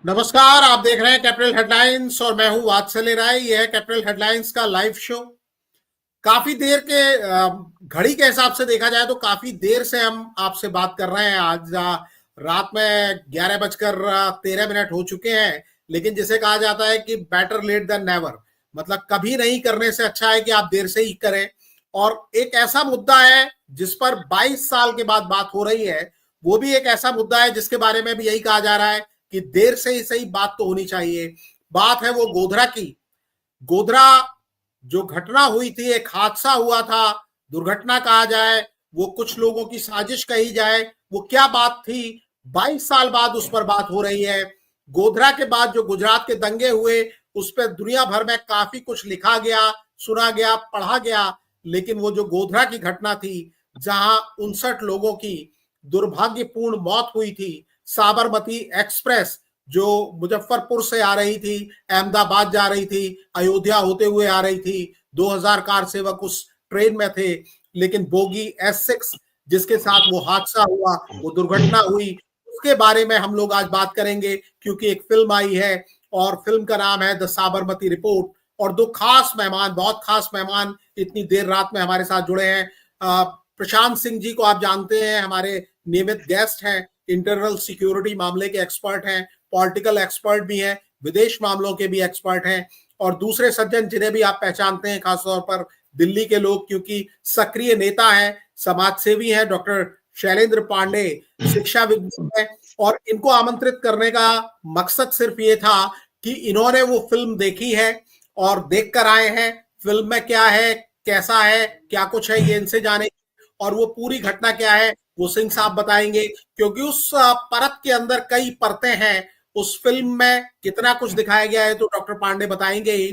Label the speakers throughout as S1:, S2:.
S1: नमस्कार। आप देख रहे हैं कैपिटल हेडलाइंस और मैं हूं वात्सल्य राय। यह है कैपिटल हेडलाइंस का लाइव शो। काफी देर के घड़ी के हिसाब से देखा जाए तो काफी देर से हम आपसे बात कर रहे हैं। आज रात में 11 बजकर 13 मिनट हो चुके हैं। लेकिन जिसे कहा जाता है कि बेटर लेट देन नेवर, मतलब कभी नहीं करने से अच्छा है कि आप देर से ही करें। और एक ऐसा मुद्दा है जिस पर 22 साल के बाद बात हो रही है, वो भी एक ऐसा मुद्दा है जिसके बारे में भी यही कहा जा रहा है कि देर से ही सही बात तो होनी चाहिए। बात है वो गोधरा की। गोधरा जो घटना हुई थी, एक हादसा हुआ था, दुर्घटना कहा जाए, वो कुछ लोगों की साजिश कही जाए, वो क्या बात थी? 22 साल बाद उस पर बात हो रही है। गोधरा के बाद जो गुजरात के दंगे हुए, उस पर दुनिया भर में काफी कुछ लिखा गया, सुना गया, पढ़ा गया। लेकिन वो जो गोधरा की घटना थी, जहां 59 लोगों की दुर्भाग्यपूर्ण मौत हुई थी, साबरमती एक्सप्रेस जो मुजफ्फरपुर से आ रही थी, अहमदाबाद जा रही थी, अयोध्या होते हुए आ रही थी, 2000 कार सेवक उस ट्रेन में थे। लेकिन बोगी S6 जिसके साथ वो हादसा हुआ, वो दुर्घटना हुई, उसके बारे में हम लोग आज बात करेंगे, क्योंकि एक फिल्म आई है और फिल्म का नाम है द साबरमती रिपोर्ट। और दो खास मेहमान, बहुत खास मेहमान इतनी देर रात में हमारे साथ जुड़े हैं। प्रशांत सिंह जी को आप जानते हैं, हमारे नियमित गेस्ट हैं, इंटरनल सिक्योरिटी मामले के एक्सपर्ट हैं, पॉलिटिकल एक्सपर्ट भी हैं, विदेश मामलों के भी एक्सपर्ट हैं। और दूसरे सज्जन जिन्हें भी आप पहचानते हैं, खासतौर पर दिल्ली के लोग, क्योंकि सक्रिय नेता हैं, समाजसेवी हैं, डॉक्टर शैलेंद्र पांडे शिक्षाविद हैं। और इनको आमंत्रित करने का मकसद सिर्फ ये था कि इन्होंने वो फिल्म देखी है और देख कर आए हैं। फिल्म में क्या है, कैसा है, क्या कुछ है, ये इनसे जाने। और वो पूरी घटना क्या है वो सिंह साहब बताएंगे, क्योंकि उस परत के अंदर कई परतें हैं। उस फिल्म में कितना कुछ दिखाया गया है तो डॉक्टर पांडे बताएंगे ही।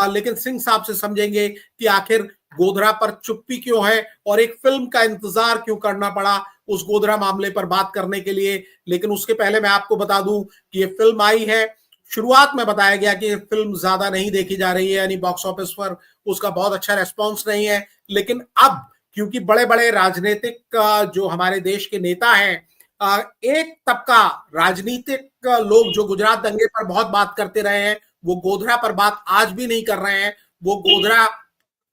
S1: लेकिन सिंह साहब से समझेंगे कि आखिर गोधरा पर चुप्पी क्यों है और एक फिल्म का इंतजार क्यों करना पड़ा उस गोधरा मामले पर बात करने के लिए। लेकिन उसके पहले मैं आपको बता दूं कि ये फिल्म आई है, शुरुआत में बताया गया कि ये फिल्म ज्यादा नहीं देखी जा रही है, यानी बॉक्स ऑफिस पर उसका बहुत अच्छा रेस्पॉन्स नहीं है। लेकिन अब क्योंकि बड़े बड़े राजनीतिक जो हमारे देश के नेता हैं, एक तबका राजनीतिक लोग जो गुजरात दंगे पर बहुत बात करते रहे हैं, वो गोधरा पर बात आज भी नहीं कर रहे हैं। वो गोधरा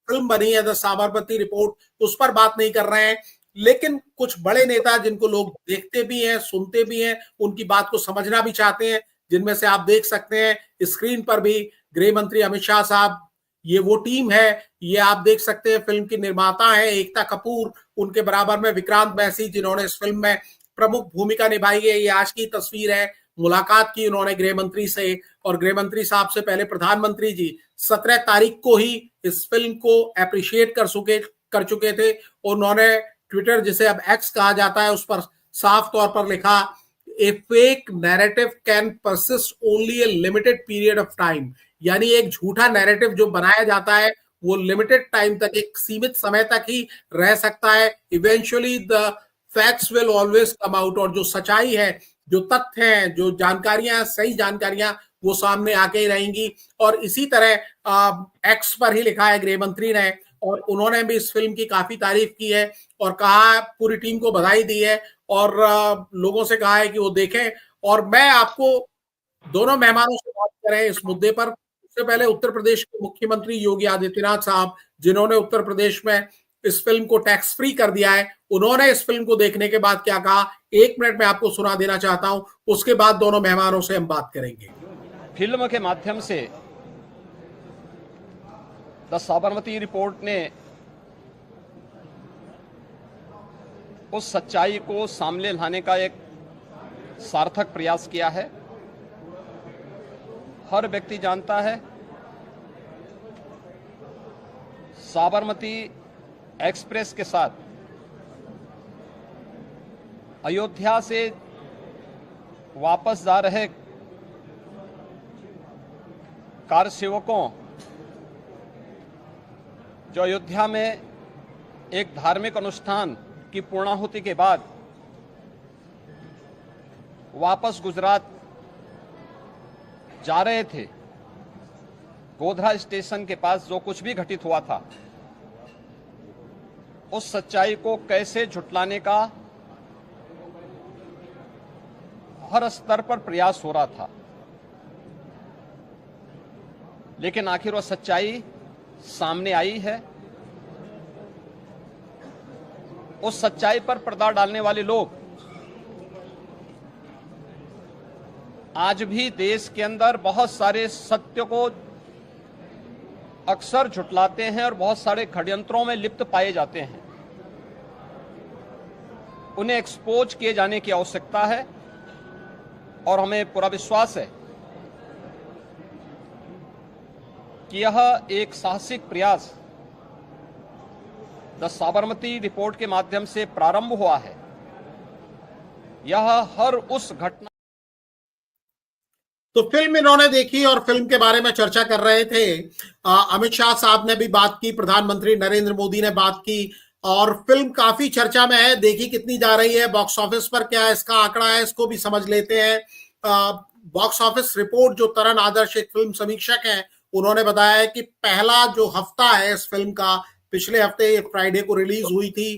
S1: फिल्म बनी है द साबरमती रिपोर्ट, उस पर बात नहीं कर रहे हैं। लेकिन कुछ बड़े नेता जिनको लोग देखते भी हैं, सुनते भी हैं, उनकी बात को समझना भी चाहते हैं, जिनमें से आप देख सकते हैं स्क्रीन पर भी गृह मंत्री अमित शाह साहब। ये वो टीम है, ये आप देख सकते हैं। फिल्म की निर्माता है एकता कपूर, उनके बराबर में विक्रांत मैसी जिन्होंने इस फिल्म में प्रमुख भूमिका निभाई है। ये आज की तस्वीर है, मुलाकात की उन्होंने गृह मंत्री से। और गृह मंत्री साहब से पहले प्रधानमंत्री जी 17 तारीख को ही इस फिल्म को अप्रिशिएट कर चुके थे। उन्होंने ट्विटर, जिसे अब एक्स कहा जाता है, उस पर साफ तौर पर लिखा, a fake narrative can persist only a limited period of time. यानी एक झूठा नैरेटिव जो बनाया जाता है वो लिमिटेड टाइम तक, एक सीमित समय तक ही रह सकता है। Eventually the facts will always come out. और जो सच्चाई है, जो तथ्य हैं, जो जानकारियां, सही जानकारियां, वो सामने आके ही रहेंगी। और इसी तरह एक्स पर ही लिखा है गृह मंत्री ने, और उन्होंने भी इस फिल्म की काफी तारीफ की है और कहा, पूरी टीम को बधाई दी है और लोगों से कहा है कि वो देखें। और मैं आपको दोनों मेहमानों से बात करें इस मुद्दे पर, उससे पहले उत्तर प्रदेश के मुख्यमंत्री योगी आदित्यनाथ साहब, जिन्होंने उत्तर प्रदेश में इस फिल्म को टैक्स फ्री कर दिया है, उन्होंने इस फिल्म को देखने के बाद क्या कहा, 1 मिनट में आपको सुना देना चाहता हूं। उसके बाद दोनों मेहमानों से हम बात करेंगे।
S2: फिल्म के माध्यम से द साबरमती रिपोर्ट ने उस सच्चाई को सामने लाने का एक सार्थक प्रयास किया है। हर व्यक्ति जानता है, साबरमती एक्सप्रेस के साथ अयोध्या से वापस जा रहे कार सेवकों, जो अयोध्या में एक धार्मिक अनुष्ठान की पूर्णाहुति के बाद वापस गुजरात जा रहे थे, गोधरा स्टेशन के पास जो कुछ भी घटित हुआ था, उस सच्चाई को कैसे झुटलाने का हर स्तर पर प्रयास हो रहा था। लेकिन आखिर वह सच्चाई सामने आई है। उस सच्चाई पर पर्दा डालने वाले लोग आज भी देश के अंदर बहुत सारे सत्य को अक्सर झुटलाते हैं और बहुत सारे षड्यंत्रों में लिप्त पाए जाते हैं। उन्हें एक्सपोज किए जाने की आवश्यकता है और हमें पूरा विश्वास है कि यह एक साहसिक प्रयास द साबरमती रिपोर्ट के माध्यम से प्रारंभ हुआ है। यह हर उस घटना
S1: तो फिल्म इन्होंने देखी और फिल्म के बारे में चर्चा कर रहे थे। अमित शाह साहब ने भी बात की, प्रधानमंत्री नरेंद्र मोदी ने बात की और फिल्म काफी चर्चा में है। देखी कितनी जा रही है, बॉक्स ऑफिस पर क्या इसका आंकड़ा है, इसको भी समझ लेते हैं। बॉक्स ऑफिस रिपोर्ट जो तरन आदर्श एक फिल्म समीक्षक हैं, उन्होंने बताया है कि पहला जो हफ्ता है इस फिल्म का, पिछले हफ्ते फ्राइडे को रिलीज हुई थी,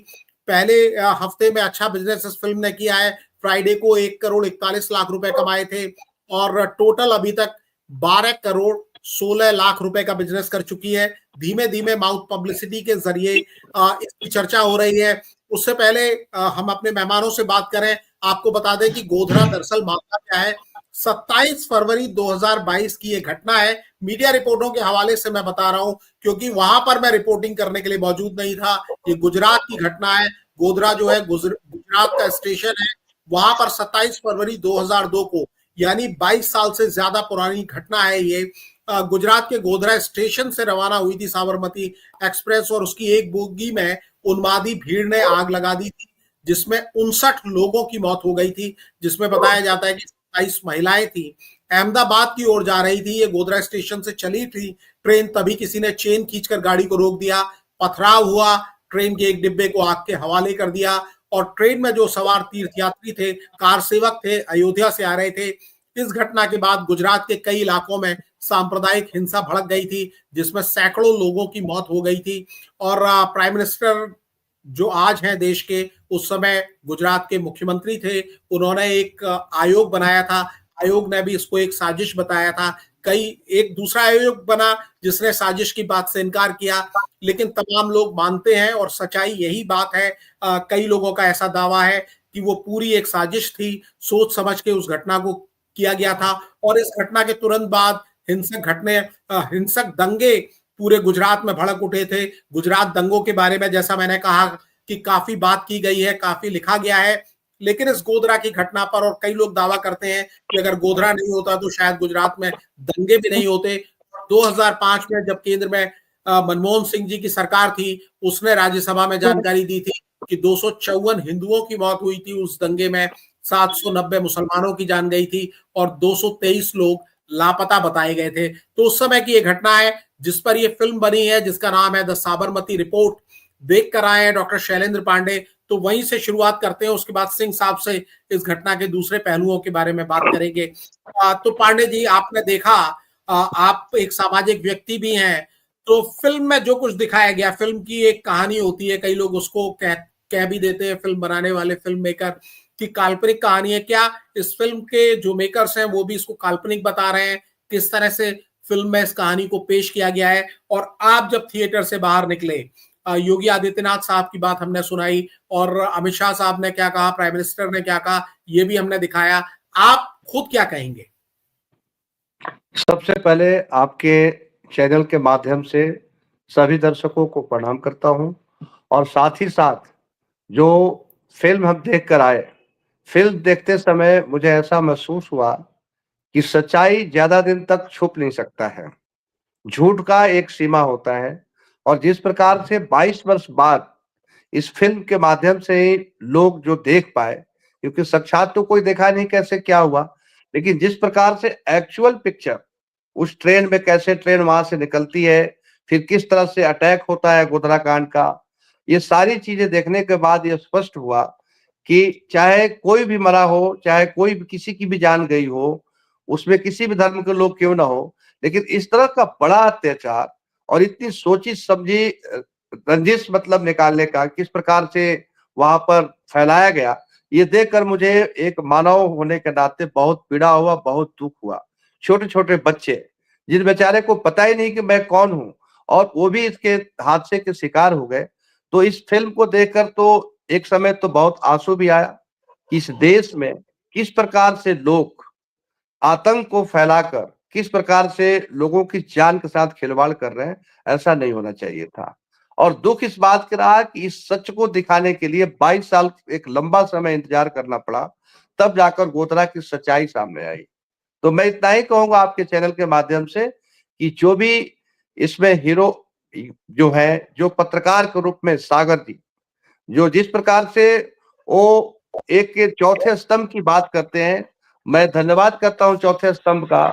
S1: पहले हफ्ते में अच्छा बिजनेस इस फिल्म ने किया है। फ्राइडे को 1 करोड़ 41 लाख रुपए कमाए थे और टोटल अभी तक 12 करोड़ 16 लाख रुपए का बिजनेस कर चुकी है। धीमे धीमे माउथ पब्लिसिटी के जरिए इसकी चर्चा हो रही है। उससे पहले हम अपने मेहमानों से बात करें, आपको बता दें कि गोधरा दरअसल मामला क्या है। 27 फरवरी 2022 की ये घटना है। मीडिया रिपोर्टों के हवाले से मैं बता रहा हूं क्योंकि वहां पर मैं रिपोर्टिंग करने के लिए मौजूद नहीं था। ये गुजरात की घटना है। गोधरा जो है गुजरात का स्टेशन है, वहां पर 27 फरवरी 2002 को, यानी 22 साल से ज्यादा पुरानी घटना है ये। गुजरात के गोधरा स्टेशन से रवाना हुई थी साबरमती एक्सप्रेस और उसकी एक बोगी में उन्मादी भीड़ ने आग लगा दी थी, जिसमें 59 लोगों की मौत हो गई थी, जिसमें बताया जाता है कि 27 महिलाएं थी। अहमदाबाद की ओर जा रही थी, ये गोधरा स्टेशन से चली थी ट्रेन, तभी किसी ने चेन खींचकर गाड़ी को रोक दिया, पथराव हुआ, ट्रेन के एक डिब्बे को आग के हवाले कर दिया और ट्रेन में जो सवार तीर्थयात्री थे, कार सेवक थे, अयोध्या से आ रहे थे। इस घटना के बाद गुजरात के कई इलाकों में सांप्रदायिक हिंसा भड़क गई थी, जिसमें सैकड़ों लोगों की मौत हो गई थी। और प्राइम मिनिस्टर जो आज हैं देश के, उस समय गुजरात के मुख्यमंत्री थे, उन्होंने एक आयोग बनाया था। आयोग ने भी इसको एक साजिश बताया था। एक दूसरा आयोग बना जिसने साजिश की बात से इनकार किया, लेकिन तमाम लोग मानते हैं और सच्चाई यही बात है। कई लोगों का ऐसा दावा है कि वो पूरी एक साजिश थी, सोच समझ के उस घटना को किया गया था। और इस घटना के तुरंत बाद हिंसक दंगे पूरे गुजरात में भड़क उठे थे। गुजरात दंगों के बारे में जैसा मैंने कहा कि काफी बात की गई है, काफी लिखा गया है, लेकिन इस गोधरा की घटना पर और कई लोग दावा करते हैं कि अगर गोधरा नहीं होता तो शायद गुजरात में दंगे भी नहीं होते। 2005 में जब केंद्र में मनमोहन सिंह जी की सरकार थी, उसने राज्यसभा में जानकारी दी थी कि 254 हिंदुओं की मौत हुई थी उस दंगे में, 790 मुसलमानों की जान गई थी और 223 लोग लापता बताए गए थे। तो उस समय की ये घटना है जिस पर यह फिल्म बनी है, जिसका नाम है द साबरमती रिपोर्ट। देख कर आए हैं डॉक्टर शैलेंद्र पांडे, तो वहीं से शुरुआत करते हैं, उसके बाद सिंह साहब से इस घटना के दूसरे पहलुओं के बारे में बात करेंगे। तो पांडे जी, आपने देखा, आप एक सामाजिक व्यक्ति भी हैं, तो फिल्म में जो कुछ दिखाया गया, फिल्म की एक कहानी होती है, कई लोग उसको कह भी देते हैं, फिल्म बनाने वाले फिल्म मेकर, कि काल्पनिक कहानी है। क्या इस फिल्म के जो मेकर्स हैं वो भी इसको काल्पनिक बता रहे हैं? किस तरह से फिल्म में इस कहानी को पेश किया गया है? और आप जब थिएटर से बाहर निकले, योगी आदित्यनाथ साहब की बात हमने सुनाई और अमित शाह साहब ने क्या कहा, प्राइम मिनिस्टर ने क्या कहा, ये भी हमने दिखाया, आप खुद क्या कहेंगे?
S3: सबसे पहले आपके चैनल के माध्यम से सभी दर्शकों को प्रणाम करता हूं और साथ ही साथ जो फिल्म हम देख कर आए, फिल्म देखते समय मुझे ऐसा महसूस हुआ कि सच्चाई ज्यादा दिन तक छुप नहीं सकता है, झूठ का एक सीमा होता है। और जिस प्रकार से 22 वर्ष बाद इस फिल्म के माध्यम से ही लोग जो देख पाए, क्योंकि साक्षात तो कोई देखा नहीं कैसे क्या हुआ, लेकिन जिस प्रकार से एक्चुअल पिक्चर उस ट्रेन में, कैसे ट्रेन वहां से निकलती है, फिर किस तरह से अटैक होता है गोधरा कांड का, ये सारी चीजें देखने के बाद ये स्पष्ट हुआ कि चाहे कोई भी मरा हो, चाहे कोई भी किसी की भी जान गई हो, उसमें किसी भी धर्म के लोग क्यों ना हो, लेकिन इस तरह का बड़ा अत्याचार और इतनी सोची समझी रंजिश मतलब निकालने का किस प्रकार से वहां पर फैलाया गया, ये देखकर मुझे एक मानव होने के नाते बहुत पीड़ा हुआ, बहुत दुख हुआ। छोटे छोटे बच्चे जिस बेचारे को पता ही नहीं कि मैं कौन हूं, और वो भी इसके हादसे के शिकार हो गए। तो इस फिल्म को देखकर तो एक समय तो बहुत आंसू भी आया कि इस देश में किस प्रकार से लोग आतंक को फैलाकर किस प्रकार से लोगों की जान के साथ खिलवाड़ कर रहे हैं, ऐसा नहीं होना चाहिए था। और दुख इस बात का रहा कि इस सच को दिखाने के लिए 22 साल एक लंबा समय इंतजार करना पड़ा, तब जाकर गोधरा की सच्चाई सामने आई। तो मैं इतना ही कहूंगा आपके चैनल के माध्यम से कि जो भी इसमें हीरो जो है, जो पत्रकार के रूप में सागर जी, जो जिस प्रकार से वो एक के चौथे स्तंभ की बात करते हैं, मैं धन्यवाद करता हूं चौथे स्तंभ का,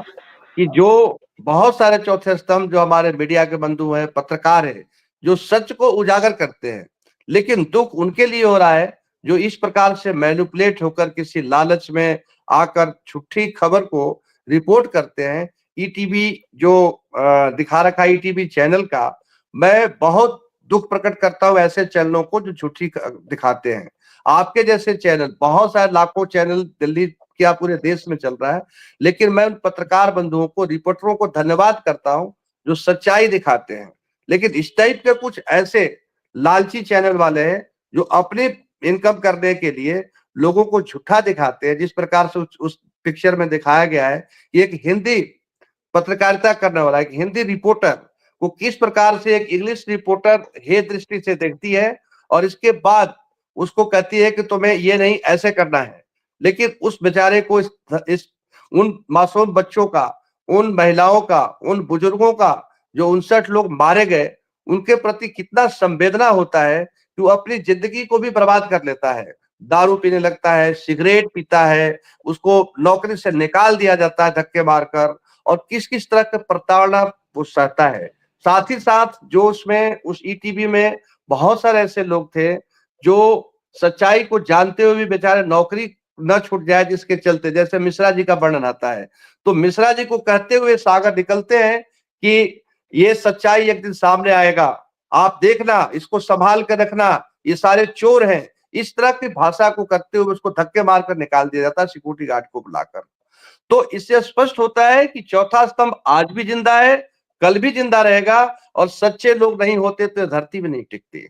S3: कि जो बहुत सारे चौथे स्तंभ जो हमारे मीडिया के बंधु हैं, पत्रकार हैं, जो सच को उजागर करते हैं, लेकिन दुख उनके लिए हो रहा है जो इस प्रकार से मैनिपुलेट होकर किसी लालच में आकर झूठी खबर को रिपोर्ट करते हैं। ईटीवी जो दिखा रखा है, ईटीवी चैनल का, मैं बहुत दुख प्रकट करता हूं ऐसे चैनलों को जो झूठी दिखाते हैं। आपके जैसे चैनल, बहुत सारे लाखों चैनल दिल्ली क्या पूरे देश में चल रहा है, लेकिन मैं उन पत्रकार बंधुओं को, रिपोर्टरों को धन्यवाद करता हूं जो सच्चाई दिखाते हैं। लेकिन इस टाइप के कुछ ऐसे लालची चैनल वाले हैं जो अपनी इनकम करने के लिए लोगों को झूठा दिखाते हैं। जिस प्रकार से उस पिक्चर में दिखाया गया है कि एक हिंदी पत्रकारिता करने वाला, एक हिंदी रिपोर्टर को किस प्रकार से एक इंग्लिश रिपोर्टर हे दृष्टि से देखती है और इसके बाद उसको कहती है कि तुम्हें ये नहीं ऐसे करना है। लेकिन उस बेचारे को इस उन मासूम बच्चों का, उन महिलाओं का, उन बुजुर्गों का, जो 59 लोग मारे गए, उनके प्रति कितना संवेदना होता है कि वो अपनी जिंदगी को भी बर्बाद कर लेता है। दारू पीने लगता है, सिगरेट पीता है, उसको नौकरी से निकाल दिया जाता है धक्के मारकर, और किस किस तरह का प्रताड़ना वो सहता है। साथ ही साथ जो उसमें उस ईटीवी में बहुत सारे ऐसे लोग थे जो सच्चाई को जानते हुए भी बेचारे नौकरी न छूट जाए जिसके चलते, जैसे मिश्रा जी का वर्णन आता है, तो मिश्रा जी को कहते हुए सागर निकलते हैं कि ये सच्चाई एक दिन सामने आएगा, आप देखना, इसको संभाल कर रखना, ये सारे चोर हैं। इस तरह की भाषा को करते हुए उसको धक्के मारकर निकाल दिया जाता है सिक्योरिटी गार्ड को बुलाकर। तो इससे स्पष्ट होता है कि चौथा स्तंभ आज भी जिंदा है, कल भी जिंदा रहेगा, और सच्चे लोग नहीं होते तो धरती भी नहीं टिकती।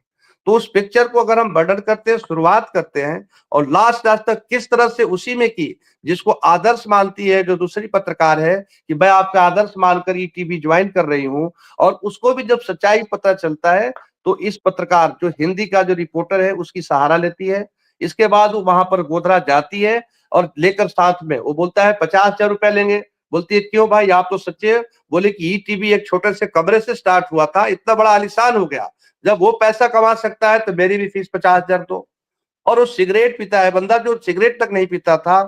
S3: तो उस पिक्चर को अगर हम वर्णन करते हैं, शुरुआत करते हैं, और लास्ट तक किस तरह से उसी में की जिसको आदर्श मानती है जो दूसरी पत्रकार है कि मैं आपका आदर्श मानकर ईटीवी ज्वाइन कर रही हूं, और उसको भी जब सच्चाई पता चलता है तो इस पत्रकार जो हिंदी का जो रिपोर्टर है उसकी सहारा लेती है। इसके बाद वो वहां पर गोधरा जाती है और लेकर साथ में वो बोलता है 50,000 रुपए लेंगे। बोलती है क्यों भाई, आप तो सच्चे। बोले कि ईटीवी एक छोटे से कमरे से स्टार्ट हुआ था, इतना बड़ा आलीशान हो गया, जब वो पैसा कमा सकता है तो मेरी भी फीस 50,000 दो। और वो सिगरेट पीता है बंदा, जो सिगरेट तक नहीं पीता था,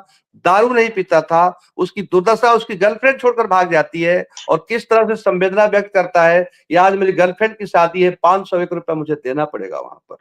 S3: दारू नहीं पीता था, उसकी दुर्दशा उसकी गर्लफ्रेंड छोड़कर भाग जाती है, और किस तरह से संवेदना व्यक्त करता है कि आज मेरी गर्लफ्रेंड की शादी है, 501 रुपया मुझे देना पड़ेगा वहां पर।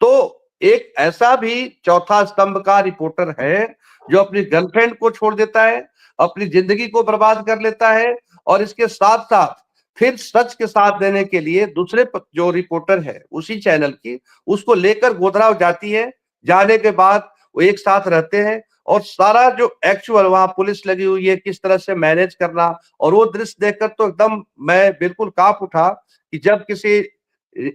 S3: तो एक ऐसा भी चौथा स्तंभ का रिपोर्टर है जो अपनी गर्लफ्रेंड को छोड़ देता है, अपनी जिंदगी को बर्बाद कर लेता है, और इसके साथ साथ फिर सच के साथ देने के लिए दूसरे जो रिपोर्टर है उसी चैनल की, उसको लेकर गोधरा जाती है। जाने के बाद वो एक साथ रहते हैं, और सारा जो एक्चुअल वहां पुलिस लगी हुई है किस तरह से मैनेज करना, और वो दृश्य देखकर तो एकदम मैं बिल्कुल कांप उठा कि जब किसी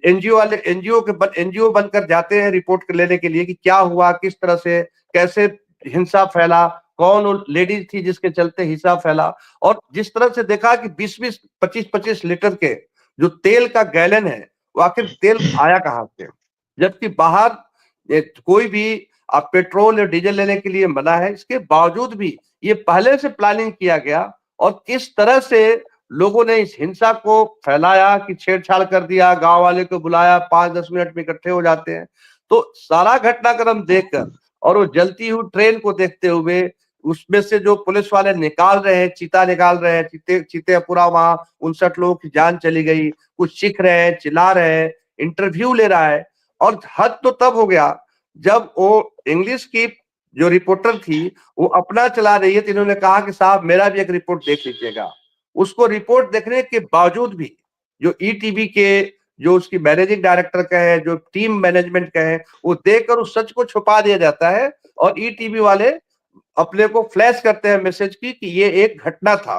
S3: एनजीओ वाले एनजीओ बनकर जाते हैं रिपोर्ट लेने के लिए कि क्या हुआ, किस तरह से कैसे हिंसा फैला, कौन वो लेडीज थी जिसके चलते हिंसा फैला, और जिस तरह से देखा कि 20-20, 25-25 लीटर के जो तेल का गैलन है वो आखिर तेल आया कहां से, जबकि बाहर कोई भी आप पेट्रोल या डीजल लेने के लिए मना है। इसके बावजूद भी ये पहले से प्लानिंग किया गया, और किस तरह से लोगों ने इस हिंसा को फैलाया कि छेड़छाड़ कर दिया, गांव वाले को बुलाया, 5-10 मिनट में इकट्ठे हो जाते हैं। तो सारा घटनाक्रम देखकर और वो जलती हुई ट्रेन को देखते हुए, उसमें से जो पुलिस वाले निकाल रहे हैं, चीता निकाल रहे हैं, चीते पूरा वहां 59 लोगों की जान चली गई, कुछ चीख रहे हैं, चिल्ला रहे हैं, इंटरव्यू ले रहा है। और हद तो तब हो गया जब वो इंग्लिश की जो रिपोर्टर थी वो अपना चला रही है, तो इन्होंने कहा कि साहब मेरा भी एक रिपोर्ट देख लीजिएगा। उसको रिपोर्ट देखने के बावजूद भी जो ईटीवी के जो उसकी मैनेजिंग डायरेक्टर का है, जो टीम मैनेजमेंट का है, वो देखकर उस सच को छुपा दिया जाता है, और ईटीवी वाले अपने को फ्लैश करते हैं मैसेज की कि ये एक घटना था,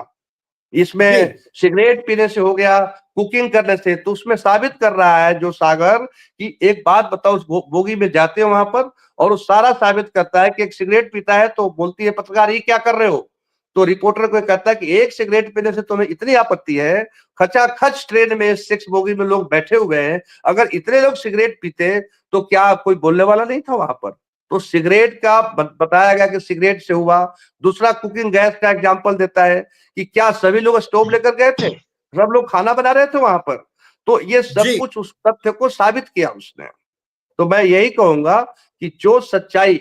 S3: इसमें सिगरेट पीने से हो गया, कुकिंग करने से, तो उसमें साबित कर रहा है जो सागर कि एक बात बताओ, उस बोगी में जाते हैं वहां पर और वो सारा साबित करता है कि एक सिगरेट पीता है तो बोलती है पत्रकार ये क्या कर रहे हो, तो रिपोर्टर को कहता है कि एक सिगरेट पीने से तुम्हें इतनी आपत्ति है, खचाखच ट्रेन में 6 बोगी में लोग बैठे हुए हैं, अगर इतने लोग सिगरेट पीते तो क्या कोई बोलने वाला नहीं था वहां पर। तो सिगरेट का बताया गया कि सिगरेट से हुआ। दूसरा कुकिंग गैस का एग्जांपल देता है कि क्या सभी लोग स्टोव लेकर गए थे, सब लोग खाना बना रहे थे वहां पर, तो ये सब कुछ उस तथ्य को साबित किया उसने। तो मैं यही कहूंगा कि जो सच्चाई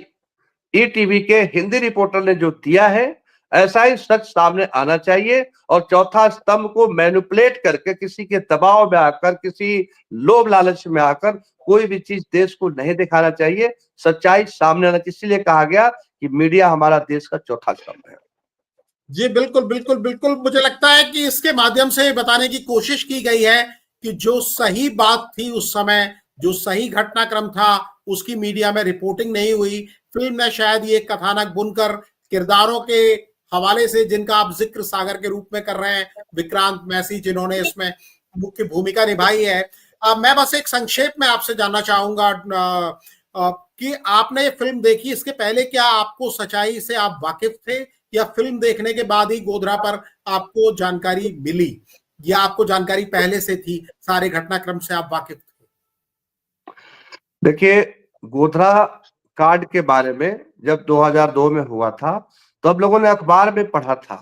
S3: ईटीवी के हिंदी रिपोर्टर ने जो दिया है ऐसा ही सच सामने आना चाहिए, और चौथा स्तंभ को मैनिपुलेट करके किसी के दबाव में आकर, किसी लोभ लालच में आकर कोई भी चीज देश को नहीं दिखाना चाहिए। सच्चाई सामने आना, इसीलिए कहा गया कि मीडिया हमारा देश का चौथा स्तंभ है।
S1: जी बिल्कुल बिल्कुल बिल्कुल, मुझे लगता है कि इसके माध्यम से बताने की कोशिश की गई है कि जो सही बात थी उस समय, जो सही घटनाक्रम था, उसकी मीडिया में रिपोर्टिंग नहीं हुई। फिल्म में शायद ये कथानक बुनकर किरदारों के हवाले से, जिनका आप जिक्र सागर के रूप में कर रहे हैं, विक्रांत मैसी, जिन्होंने इसमें मुख्य भूमिका निभाई है। मैं बस एक संक्षेप में आपसे जानना चाहूंगा कि आपने ये फिल्म देखी, इसके पहले क्या आपको सच्चाई से आप वाकिफ थे, या फिल्म देखने के बाद ही गोधरा पर आपको जानकारी मिली, या आपको जानकारी पहले से थी, सारे घटनाक्रम से आप वाकिफ थे?
S3: देखिए, गोधरा कांड के बारे में जब 2002 में हुआ था तो अब लोगों ने अखबार में पढ़ा था,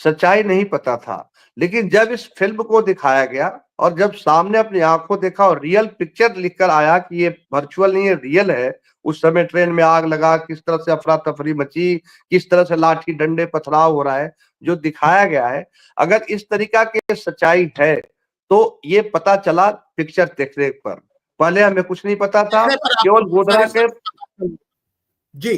S3: सच्चाई नहीं पता था। लेकिन जब इस फिल्म को दिखाया गया और जब सामने अपनी आंखों देखा और रियल पिक्चर लिखकर आया कि ये वर्चुअल नहीं है, रियल है, उस समय ट्रेन में आग लगा, किस तरह से अफरा तफरी मची, किस तरह से लाठी डंडे पथराव हो रहा है, जो दिखाया गया है, अगर इस तरीका की सच्चाई है तो ये पता चला पिक्चर देखने पर। पहले हमें कुछ नहीं पता था, केवल गोधरा के
S1: जी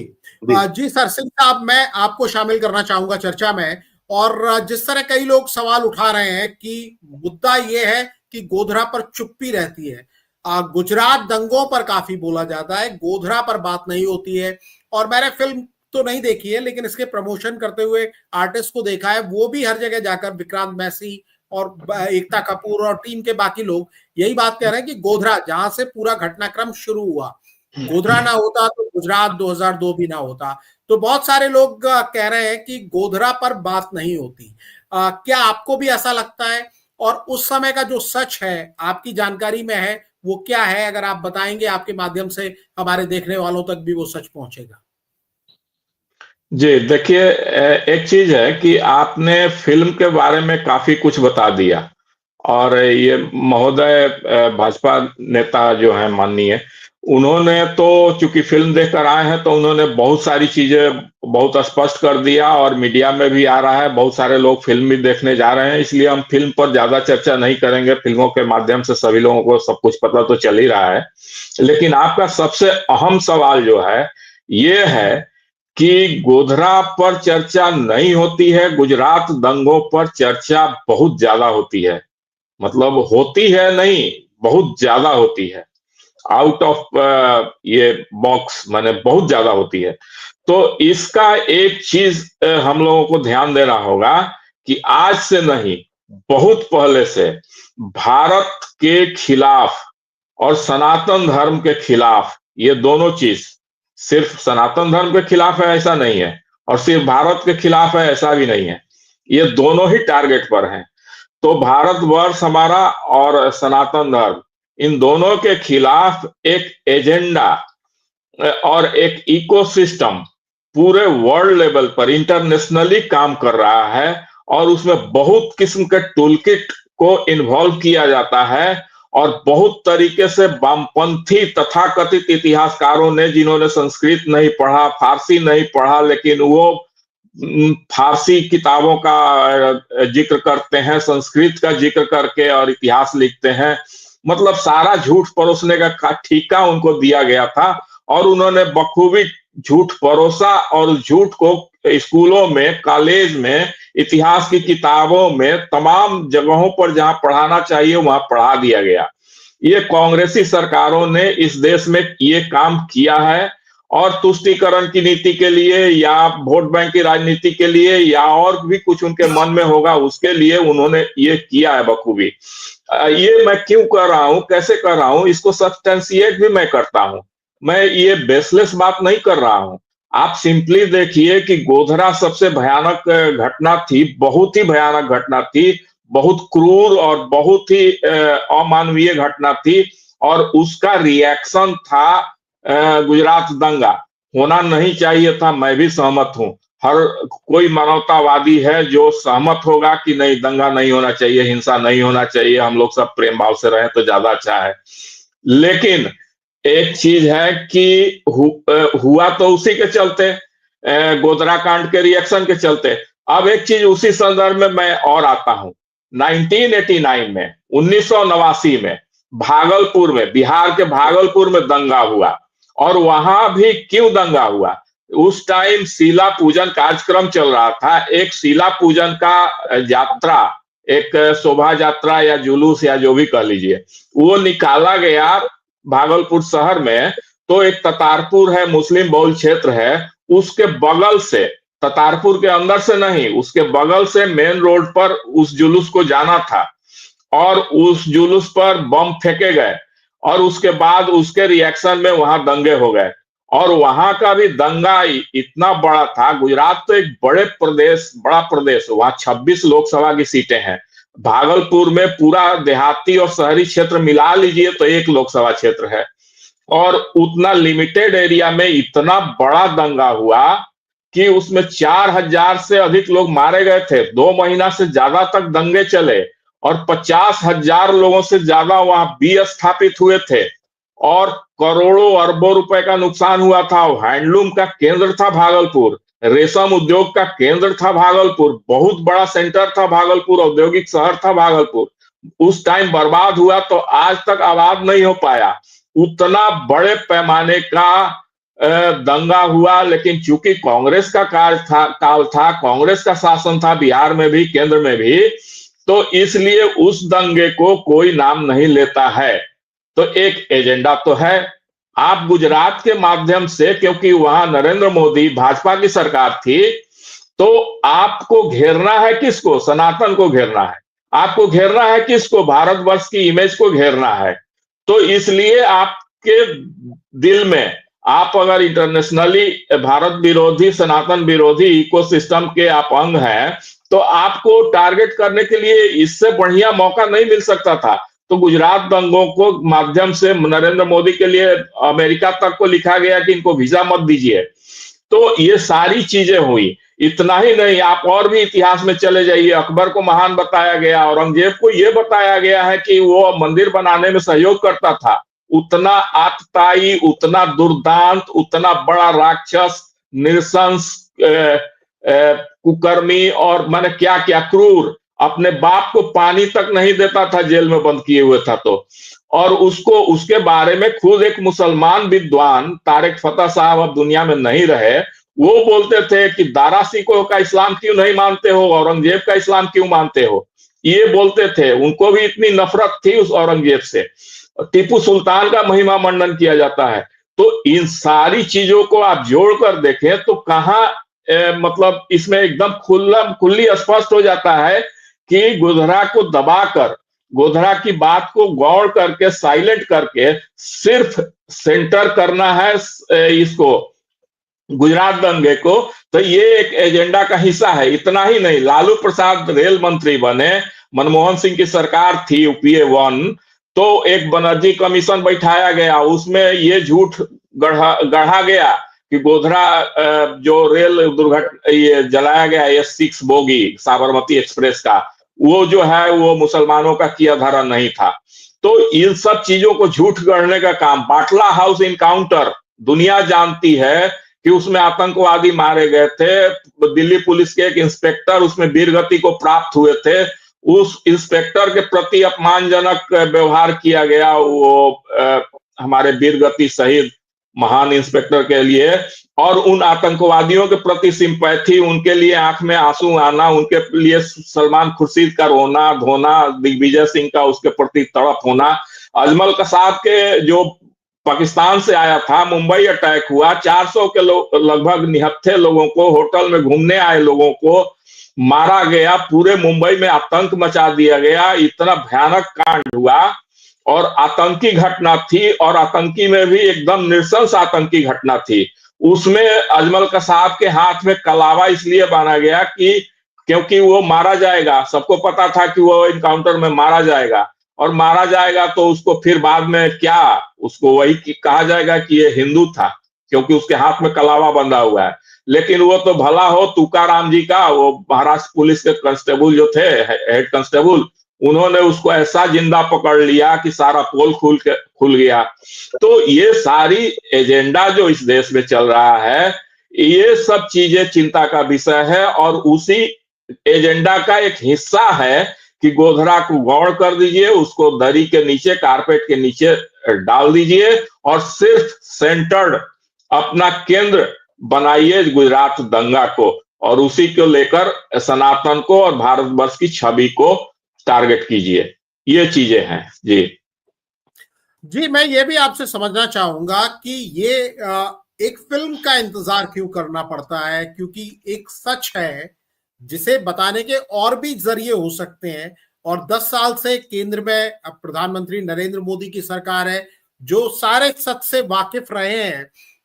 S1: जी सर सिंह साहब, मैं आपको शामिल करना चाहूंगा चर्चा में। और जिस तरह कई लोग सवाल उठा रहे हैं कि मुद्दा यह है कि गोधरा पर चुप्पी रहती है, गुजरात दंगों पर काफी बोला जाता है, गोधरा पर बात नहीं होती है। और मैंने फिल्म तो नहीं देखी है, लेकिन इसके प्रमोशन करते हुए आर्टिस्ट को देखा है, वो भी हर जगह जाकर, विक्रांत मैसी और एकता कपूर और टीम के बाकी लोग यही बात कह रहे हैं कि गोधरा, जहां से पूरा घटनाक्रम शुरू हुआ, गोधरा ना होता तो गुजरात 2002 भी ना होता। तो बहुत सारे लोग कह रहे हैं कि गोधरा पर बात नहीं होती। क्या आपको भी ऐसा लगता है? और उस समय का जो सच है, आपकी जानकारी में है, वो क्या है? अगर आप बताएंगे, आपके माध्यम से हमारे देखने वालों तक भी वो सच पहुंचेगा।
S4: जी, देखिए, एक चीज है कि आपने फिल्म के बारे में काफी कुछ बता दिया, और ये महोदय भाजपा नेता जो हैं माननीय, उन्होंने तो चूंकि फिल्म देखकर आए हैं तो उन्होंने बहुत सारी चीजें बहुत स्पष्ट कर दिया, और मीडिया में भी आ रहा है, बहुत सारे लोग फिल्म भी देखने जा रहे हैं, इसलिए हम फिल्म पर ज्यादा चर्चा नहीं करेंगे। फिल्मों के माध्यम से सभी लोगों को सब कुछ पता तो चल ही रहा है। लेकिन आपका सबसे अहम सवाल जो है ये है कि गोधरा पर चर्चा नहीं होती है, गुजरात दंगों पर चर्चा बहुत ज्यादा होती है। मतलब होती है नहीं, बहुत ज्यादा होती है, आउट ऑफ ये बॉक्स, माने बहुत ज्यादा होती है। तो इसका एक चीज हम लोगों को ध्यान देना होगा कि आज से नहीं, बहुत पहले से भारत के खिलाफ और सनातन धर्म के खिलाफ, ये दोनों चीज, सिर्फ सनातन धर्म के खिलाफ है ऐसा नहीं है, और सिर्फ भारत के खिलाफ है ऐसा भी नहीं है, ये दोनों ही टारगेट पर हैं। तो भारतवर्ष हमारा और सनातन धर्म, इन दोनों के खिलाफ एक एजेंडा और एक इकोसिस्टम पूरे वर्ल्ड लेवल पर इंटरनेशनली काम कर रहा है, और उसमें बहुत किस्म के टूलकिट को इन्वॉल्व किया जाता है। और बहुत तरीके से वामपंथी तथाकथित इतिहासकारों ने, जिन्होंने संस्कृत नहीं पढ़ा, फारसी नहीं पढ़ा, लेकिन वो फारसी किताबों का जिक्र करते हैं, संस्कृत का जिक्र करके और इतिहास लिखते हैं। मतलब सारा झूठ परोसने का ठीका उनको दिया गया था, और उन्होंने बखूबी झूठ परोसा, और झूठ को स्कूलों में, कॉलेज में, इतिहास की किताबों में, तमाम जगहों पर जहां पढ़ाना चाहिए वहां पढ़ा दिया गया। ये कांग्रेसी सरकारों ने इस देश में ये काम किया है, और तुष्टीकरण की नीति के लिए या वोट बैंक की राजनीति के लिए या और भी कुछ उनके मन में होगा उसके लिए उन्होंने ये किया है बखूबी। ये मैं क्यों कर रहा हूं, कैसे कर रहा हूं, इसको सब्सटेंशिएट भी मैं करता हूं। मैं ये बेसलेस बात नहीं कर रहा हूं। आप सिंपली देखिए कि गोधरा सबसे भयानक घटना थी, बहुत ही भयानक घटना थी, बहुत क्रूर और बहुत ही अमानवीय घटना थी और उसका रिएक्शन था गुजरात दंगा। होना नहीं चाहिए था, मैं भी सहमत हूं। हर कोई मानवतावादी है जो सहमत होगा कि नहीं, दंगा नहीं होना चाहिए, हिंसा नहीं होना चाहिए, हम लोग सब प्रेम भाव से रहें तो ज्यादा अच्छा है। लेकिन एक चीज है कि हुआ तो उसी के चलते, गोधरा कांड के रिएक्शन के चलते। अब एक चीज उसी संदर्भ में मैं और आता हूं। 1989 में, 1989 में भागलपुर में, बिहार के भागलपुर में दंगा हुआ। और वहां भी क्यों दंगा हुआ? उस टाइम शिला पूजन कार्यक्रम चल रहा था। एक शिला पूजन का यात्रा, एक शोभा यात्रा या जुलूस या जो भी कह लीजिए, वो निकाला गया भागलपुर शहर में। तो एक ततारपुर है, मुस्लिम बहुल क्षेत्र है, उसके बगल से, ततारपुर के अंदर से नहीं, उसके बगल से मेन रोड पर उस जुलूस को जाना था और उस जुलूस पर बम फेंके गए और उसके बाद उसके रिएक्शन में वहां दंगे हो गए। और वहां का भी दंगा इतना बड़ा था। गुजरात तो एक बड़ा प्रदेश, वहां 26 लोकसभा की सीटें हैं। भागलपुर में पूरा देहाती और शहरी क्षेत्र मिला लीजिए तो 1 लोकसभा क्षेत्र है। और उतना लिमिटेड एरिया में इतना बड़ा दंगा हुआ कि उसमें 4000 से अधिक लोग मारे गए थे। 2 महीना से ज्यादा तक दंगे चले और 50,000 लोगों से ज्यादा वहां विस्थापित हुए थे और करोड़ों अरबों रुपए का नुकसान हुआ था। हैंडलूम का केंद्र था भागलपुर, रेशम उद्योग का केंद्र था भागलपुर, बहुत बड़ा सेंटर था भागलपुर, औद्योगिक शहर था भागलपुर। उस टाइम बर्बाद हुआ तो आज तक आबाद नहीं हो पाया। उतना बड़े पैमाने का दंगा हुआ। लेकिन चूंकि कांग्रेस का काल था, कांग्रेस का शासन था बिहार में भी, केंद्र में भी, तो इसलिए उस दंगे को कोई नाम नहीं लेता है। तो एक एजेंडा तो है। आप गुजरात के माध्यम से, क्योंकि वहां नरेंद्र मोदी, भाजपा की सरकार थी, तो आपको घेरना है किसको? सनातन को घेरना है। आपको घेरना है किसको? भारतवर्ष की इमेज को घेरना है। तो इसलिए आपके दिल में, आप अगर इंटरनेशनली भारत विरोधी, सनातन विरोधी इकोसिस्टम के आप अंग हैं, तो आपको टारगेट करने के लिए इससे बढ़िया मौका नहीं मिल सकता था। तो गुजरात दंगों को माध्यम से नरेंद्र मोदी के लिए अमेरिका तक को लिखा गया कि इनको वीजा मत दीजिए। तो ये सारी चीजें हुई। इतना ही नहीं, आप और भी इतिहास में चले जाइए। अकबर को महान बताया गया, औरंगजेब को यह बताया गया है कि वो मंदिर बनाने में सहयोग करता था। उतना आतताई, उतना दुर्दांत, उतना बड़ा राक्षस, निरशंस, कुकर्मी और माने क्या क्या क्रूर, अपने बाप को पानी तक नहीं देता था, जेल में बंद किए हुए था। तो और उसके बारे में खुद एक मुसलमान विद्वान, तारिक फतेह साहब अब दुनिया में नहीं रहे, वो बोलते थे कि दारा सिकोह का इस्लाम क्यों नहीं मानते हो, औरंगजेब का इस्लाम क्यों मानते हो, ये बोलते थे। उनको भी इतनी नफरत थी उस औरंगजेब से। टीपू सुल्तान का महिमा मंडन किया जाता है। तो इन सारी चीजों को आप जोड़कर देखें तो कहां मतलब इसमें एकदम खुली स्पष्ट हो जाता है कि गोधरा को दबाकर, गोधरा की बात को गौर करके, साइलेंट करके सिर्फ सेंटर करना है इसको, गुजरात दंगे को। तो ये एक एजेंडा का हिस्सा है। इतना ही नहीं, लालू प्रसाद रेल मंत्री बने, मनमोहन सिंह की सरकार थी यूपीए 1, तो एक बनर्जी कमीशन बैठाया गया। उसमें ये झूठ गढ़ा गया कि गोधरा जो रेल दुर्घटना ये जलाया गया S6 बोगी साबरमती एक्सप्रेस का, वो जो है वो मुसलमानों का किया धरा नहीं था। तो इन सब चीजों को झूठ गढ़ने का काम, बाटला हाउस इनकाउंटर, दुनिया जानती है कि उसमें आतंकवादी मारे गए थे। दिल्ली पुलिस के एक इंस्पेक्टर उसमें वीरगति को प्राप्त हुए थे। उस इंस्पेक्टर के प्रति अपमानजनक व्यवहार किया गया, वो हमारे वीरगति शहीद महान इंस्पेक्टर के लिए, और उन आतंकवादियों के प्रति सिंपैथी, उनके लिए आंख में आंसू आना, उनके लिए सलमान खुर्शीद का रोना धोना, दिग्विजय सिंह का उसके प्रति तड़प होना, अजमल कसाब के जो पाकिस्तान से आया था, मुंबई अटैक हुआ, 400 के लगभग निहत्थे लोगों को, होटल में घूमने आए लोगों को मारा गया, पूरे मुंबई में आतंक मचा दिया गया, इतना भयानक कांड हुआ और आतंकी घटना थी, और आतंकी में भी एकदम नृशंस आतंकी घटना थी। उसमें अजमल कसाब के हाथ में कलावा इसलिए बांधा गया कि क्योंकि वो मारा जाएगा, सबको पता था कि वो इनकाउंटर में मारा जाएगा, और मारा जाएगा तो उसको फिर बाद में क्या, उसको वही कहा जाएगा कि ये हिंदू था, क्योंकि उसके हाथ में कलावा बंधा हुआ है। लेकिन वो तो भला हो तुकाराम जी का, वो महाराष्ट्र पुलिस के कांस्टेबल जो थे, हेड कांस्टेबल, उन्होंने उसको ऐसा जिंदा पकड़ लिया कि सारा पोल खुल गया। तो ये सारी एजेंडा जो इस देश में चल रहा है, ये सब चीजें चिंता का विषय है, और उसी एजेंडा का एक हिस्सा है कि गोधरा को गौड़ कर दीजिए, उसको दरी के नीचे, कारपेट के नीचे डाल दीजिए, और सिर्फ सेंटर्ड अपना केंद्र बनाइए गुजरात दंगा को, और उसी को लेकर सनातन को और भारतवर्ष की छवि को टारगेट कीजिए। ये चीजें हैं जी।
S1: जी, मैं ये भी आपसे समझना चाहूंगा कि ये एक फिल्म का इंतजार क्यों करना पड़ता है, क्योंकि एक सच है जिसे बताने के और भी जरिए हो सकते हैं, और 10 साल से केंद्र में प्रधानमंत्री नरेंद्र मोदी की सरकार है जो सारे सच से वाकिफ रहे हैं।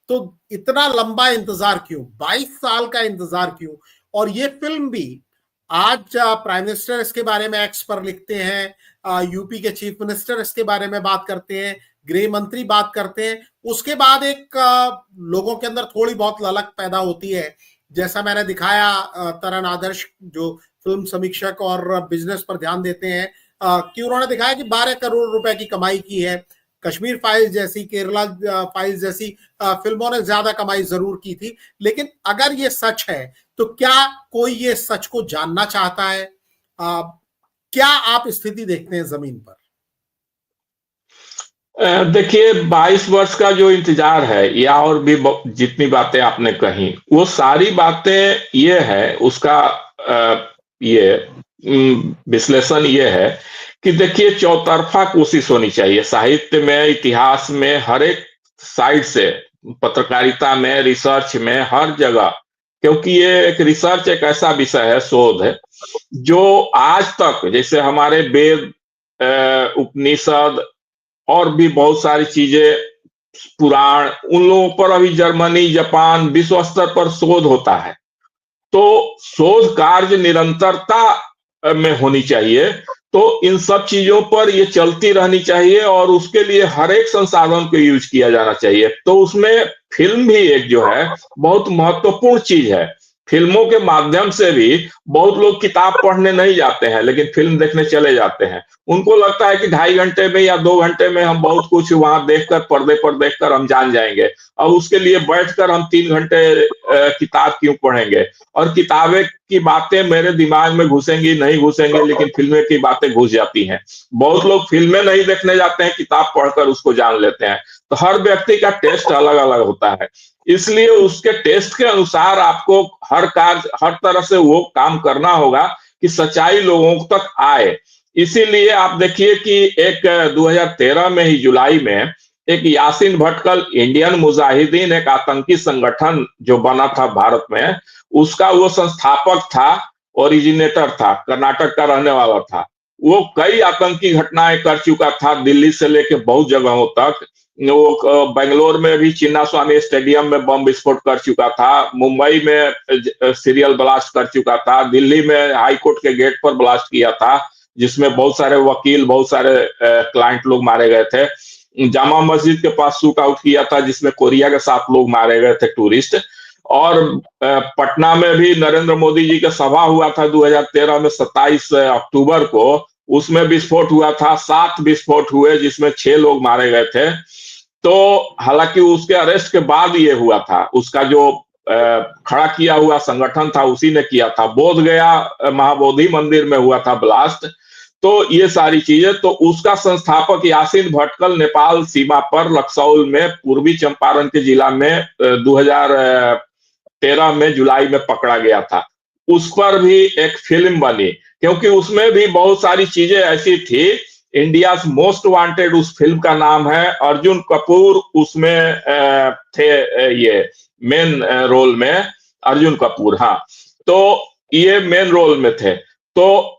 S1: तो इतना लंबा इंतजार क्यों, 22 साल का इंतजार क्यों? और ये फिल्म भी, आज प्राइम मिनिस्टर इसके बारे में एक्स पर लिखते हैं, यूपी के चीफ मिनिस्टर इसके बारे में बात करते हैं, गृह मंत्री बात करते हैं, उसके बाद एक लोगों के अंदर थोड़ी बहुत ललक पैदा होती है, जैसा मैंने दिखाया तरन आदर्श जो फिल्म समीक्षक और बिजनेस पर ध्यान देते हैं, कि उन्होंने दिखाया कि 12 करोड़ रुपए की कमाई की है। कश्मीर फाइल्स जैसी, केरला फाइल्स जैसी फिल्मों ने ज्यादा कमाई जरूर की थी। लेकिन अगर ये सच है तो क्या कोई ये सच को जानना चाहता है? क्या आप स्थिति देखते हैं जमीन पर?
S4: देखिए, 22 वर्ष का जो इंतजार है, या और भी जितनी बातें आपने कही, वो सारी बातें ये है, उसका ये विश्लेषण ये है कि देखिए, चौतरफा कोशिश होनी चाहिए साहित्य में, इतिहास में, हर एक साइड से, पत्रकारिता में, रिसर्च में, हर जगह, क्योंकि ये एक रिसर्च एक ऐसा विषय है, शोध है, जो आज तक, जैसे हमारे वेद, उपनिषद और भी बहुत सारी चीजें, पुराण, उन लोगों पर अभी जर्मनी, जापान, विश्व स्तर पर शोध होता है। तो शोध कार्य निरंतरता में होनी चाहिए, तो इन सब चीजों पर ये चलती रहनी चाहिए, और उसके लिए हर एक संसाधन को यूज किया जाना चाहिए। तो उसमें फिल्म भी एक जो है बहुत महत्वपूर्ण चीज है। फिल्मों के माध्यम से भी बहुत लोग किताब पढ़ने नहीं जाते हैं, लेकिन फिल्म देखने चले जाते हैं। उनको लगता है कि 2.5 घंटे में या 2 घंटे में हम बहुत कुछ वहां देखकर, पर्दे पर देखकर हम जान जाएंगे। अब उसके लिए बैठकर हम 3 घंटे किताब क्यों पढ़ेंगे? और किताबें की बातें मेरे दिमाग में घुसेंगी नहीं घुसेंगी, लेकिन फिल्में की बातें घुस जाती हैं। बहुत लोग फिल्में नहीं देखने जाते हैं, किताब पढ़कर उसको जान लेते हैं। तो हर व्यक्ति का टेस्ट अलग अलग होता है, इसलिए उसके टेस्ट के अनुसार आपको हर तरह से वो काम करना होगा कि सच्चाई लोगों तक आए। इसीलिए आप देखिए कि एक 2013 में ही जुलाई में एक यासीन भटकल इंडियन मुजाहिदीन, एक आतंकी संगठन जो बना था भारत में, उसका वो संस्थापक था, ओरिजिनेटर था, कर्नाटक का रहने वाला था। वो कई आतंकी घटनाएं कर चुका था, दिल्ली से लेकर बहुत जगहों तक। वो बेंगलोर में भी चिन्ना स्वामी स्टेडियम में बम विस्फोट कर चुका था, मुंबई में सीरियल ब्लास्ट कर चुका था, दिल्ली में हाई कोर्ट के गेट पर ब्लास्ट किया था, जिसमें बहुत सारे वकील, बहुत सारे क्लाइंट लोग मारे गए थे। जामा मस्जिद के पास शूट आउट किया था, जिसमें कोरिया के 7 लोग मारे गए थे, टूरिस्ट। और पटना में भी नरेंद्र मोदी जी का सभा हुआ था 2013 में 27 अक्टूबर को, उसमें विस्फोट हुआ था, 7 विस्फोट हुए, जिसमें 6 लोग मारे गए थे। तो हालांकि उसके अरेस्ट के बाद ये हुआ था, उसका जो खड़ा किया हुआ संगठन था उसी ने किया था। बोध गया महाबोधि मंदिर में हुआ था ब्लास्ट। तो ये सारी चीजें, तो उसका संस्थापक यासीन भटकल नेपाल सीमा पर लक्सौल में, पूर्वी चंपारण के जिला में 2013 में जुलाई में पकड़ा गया था। उस पर भी एक फिल्म बनी, क्योंकि उसमें भी बहुत सारी चीजें ऐसी थी इंडिया मोस्ट वांटेड उस फिल्म का नाम है। अर्जुन कपूर उसमें थे, ये मेन रोल में अर्जुन कपूर, हाँ, तो ये मेन रोल में थे। तो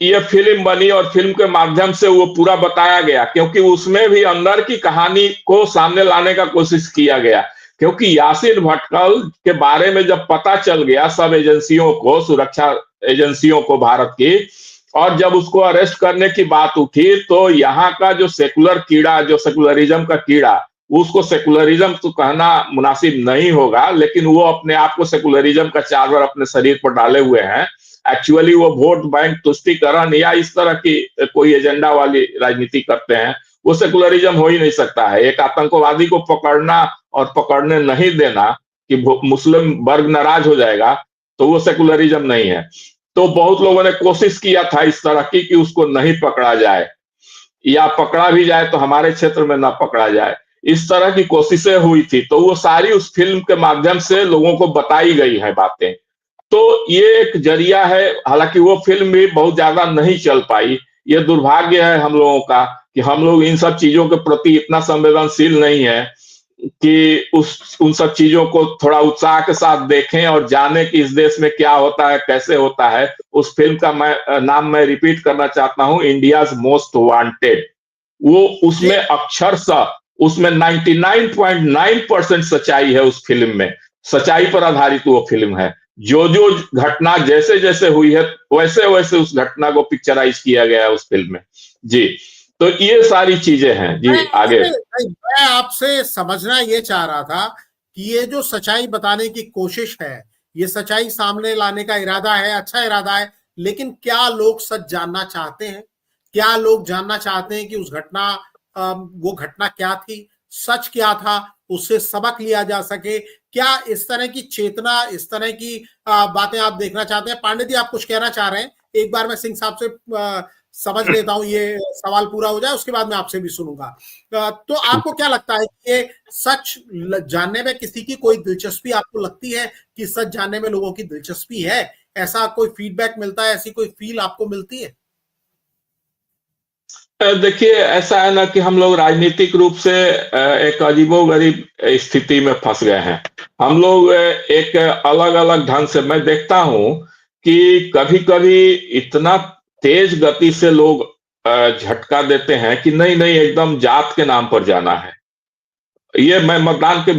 S4: ये फिल्म बनी और फिल्म के माध्यम से वो पूरा बताया गया, क्योंकि उसमें भी अंदर की कहानी को सामने लाने का कोशिश किया गया। क्योंकि यासीन भटकल के बारे में जब पता चल गया सब एजेंसियों को, सुरक्षा एजेंसियों को भारत की, और जब उसको अरेस्ट करने की बात उठी, तो यहाँ का जो सेकुलर कीड़ा, जो सेकुलरिज्म का कीड़ा, उसको सेकुलरिज्म तो कहना मुनासिब नहीं होगा, लेकिन वो अपने आप को सेकुलरिज्म का चादर अपने शरीर पर डाले हुए हैं। एक्चुअली वो वोट बैंक तुष्टिकरण या इस तरह की कोई एजेंडा वाली राजनीति करते हैं। वो सेकुलरिज्म हो ही नहीं सकता है। एक आतंकवादी को पकड़ना और पकड़ने नहीं देना कि मुस्लिम वर्ग नाराज हो जाएगा, तो वो सेकुलरिज्म नहीं है। तो बहुत लोगों ने कोशिश किया था इस तरह की कि उसको नहीं पकड़ा जाए, या पकड़ा भी जाए तो हमारे क्षेत्र में ना पकड़ा जाए। इस तरह की कोशिशें हुई थी, तो वो सारी उस फिल्म के माध्यम से लोगों को बताई गई है बातें। तो ये एक जरिया है। हालांकि वो फिल्म भी बहुत ज्यादा नहीं चल पाई। ये दुर्भाग्य है हम लोगों का कि हम लोग इन सब चीजों के प्रति इतना संवेदनशील नहीं है कि उन सब चीजों को थोड़ा उत्साह के साथ देखें और जानें कि इस देश में क्या होता है, कैसे होता है। उस फिल्म का नाम मैं रिपीट करना चाहता हूं, इंडियाज मोस्ट वांटेड। वो उसमें अक्षरशः उसमें 99.9% सच्चाई है उस फिल्म में। सच्चाई पर आधारित वो फिल्म है। जो जो घटना जैसे जैसे हुई है वैसे वैसे उस घटना को पिक्चराइज किया गया है उस फिल्म में। जी, तो ये सारी चीजें हैं। जी, आगे
S1: मैं आपसे समझना ये चाह रहा था कि ये जो सच्चाई बताने की कोशिश है, ये सच्चाई सामने लाने का इरादा है, अच्छा इरादा है, लेकिन क्या लोग सच जानना चाहते हैं? क्या लोग जानना चाहते हैं कि उस घटना वो घटना क्या थी, सच क्या था, उससे सबक लिया जा सके? क्या इस तरह की चेतना, इस तरह की बातें आप देखना चाहते हैं? पांडे जी, आप कुछ कहना चाह रहे हैं? एक बार मैं सिंह साहब से समझ लेता हूं, ये सवाल पूरा हो जाए, उसके बाद मैं आपसे भी सुनूंगा। तो आपको क्या लगता है कि ये सच जानने में किसी की कोई दिलचस्पी आपको लगती है कि सच जानने में लोगों की दिलचस्पी है? ऐसा कोई फीडबैक मिलता है, ऐसी कोई फील आपको मिलती है?
S4: देखिए, ऐसा है ना कि हम लोग राजनीतिक रूप से एक अजीबोगरीब स्थिति में फंस गए हैं। हम लोग एक अलग अलग ढंग से, मैं देखता हूं कि कभी कभी इतना तेज गति से लोग झटका देते हैं कि नहीं नहीं एकदम जात के नाम पर जाना है। ये मैं मतदान के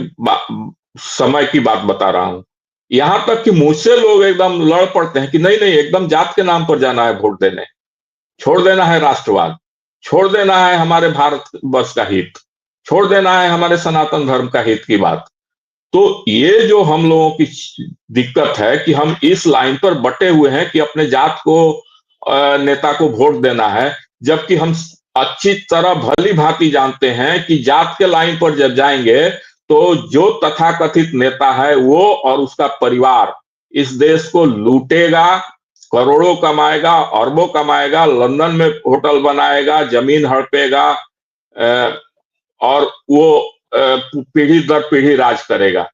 S4: समय की बात बता रहा हूं। यहां तक कि मुझसे लोग एकदम लड़ पड़ते हैं कि नहीं नहीं एकदम जात के नाम पर जाना है वोट देने, छोड़ देना है राष्ट्रवाद, छोड़ देना है हमारे भारत वर्ष का हित, छोड़ देना है हमारे सनातन धर्म का हित की बात। तो ये जो हम लोगों की दिक्कत है कि हम इस लाइन पर बटे हुए हैं कि अपने जात को नेता को वोट देना है, जबकि हम अच्छी तरह भली भांति जानते हैं कि जात के लाइन पर जब जाएंगे तो जो तथाकथित नेता है वो और उसका परिवार इस देश को लूटेगा, करोड़ों कमाएगा, अरबों कमाएगा, लंदन में होटल बनाएगा, जमीन हड़पेगा, और वो पीढ़ी दर पीढ़ी राज करेगा।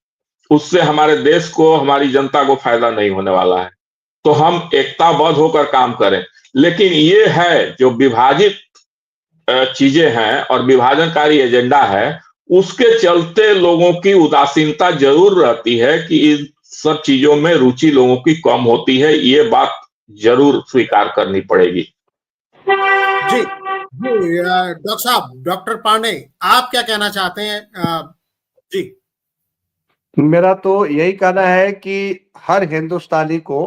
S4: उससे हमारे देश को, हमारी जनता को फायदा नहीं होने वाला है। तो हम एकताबद्ध होकर काम करें। लेकिन ये है जो विभाजित चीजें हैं और विभाजनकारी एजेंडा है, उसके चलते लोगों की उदासीनता जरूर रहती है कि इन सब चीजों में रुचि लोगों की कम होती है। ये बात जरूर स्वीकार करनी पड़ेगी।
S1: जी, डॉक्टर साहब, डॉक्टर पांडे, आप क्या कहना चाहते हैं? जी,
S3: मेरा तो यही कहना है कि हर हिंदुस्तानी को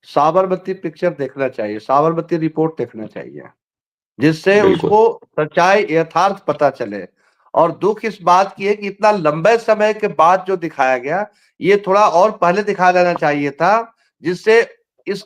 S3: साबरमती पिक्चर देखना चाहिए, साबरमती रिपोर्ट देखना चाहिए, जिससे उसको सच्चाई, यथार्थ पता चले। और दुख इस बात की है कि इतना लंबे समय के बाद जो दिखाया गया, ये थोड़ा और पहले दिखा देना चाहिए था, जिससे इस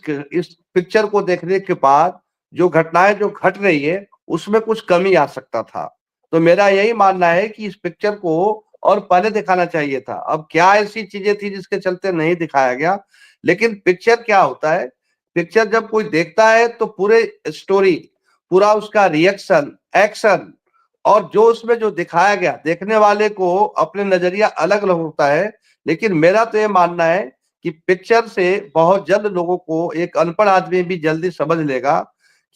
S3: पिक्चर को देखने के बाद जो घटनाएं जो घट रही है उसमें कुछ कमी आ सकता था। तो मेरा यही मानना है कि इस पिक्चर को और पहले दिखाना चाहिए था। अब क्या ऐसी चीजें थी जिसके चलते नहीं दिखाया गया? लेकिन पिक्चर क्या होता है, पिक्चर जब कोई देखता है तो पूरे स्टोरी, पूरा उसका रिएक्शन, एक्शन और जो उसमें जो दिखाया गया, देखने वाले को अपने नजरिया अलग अलग होता है। लेकिन मेरा तो ये मानना है कि पिक्चर से बहुत जल्द लोगों को, एक अनपढ़ आदमी भी जल्दी समझ लेगा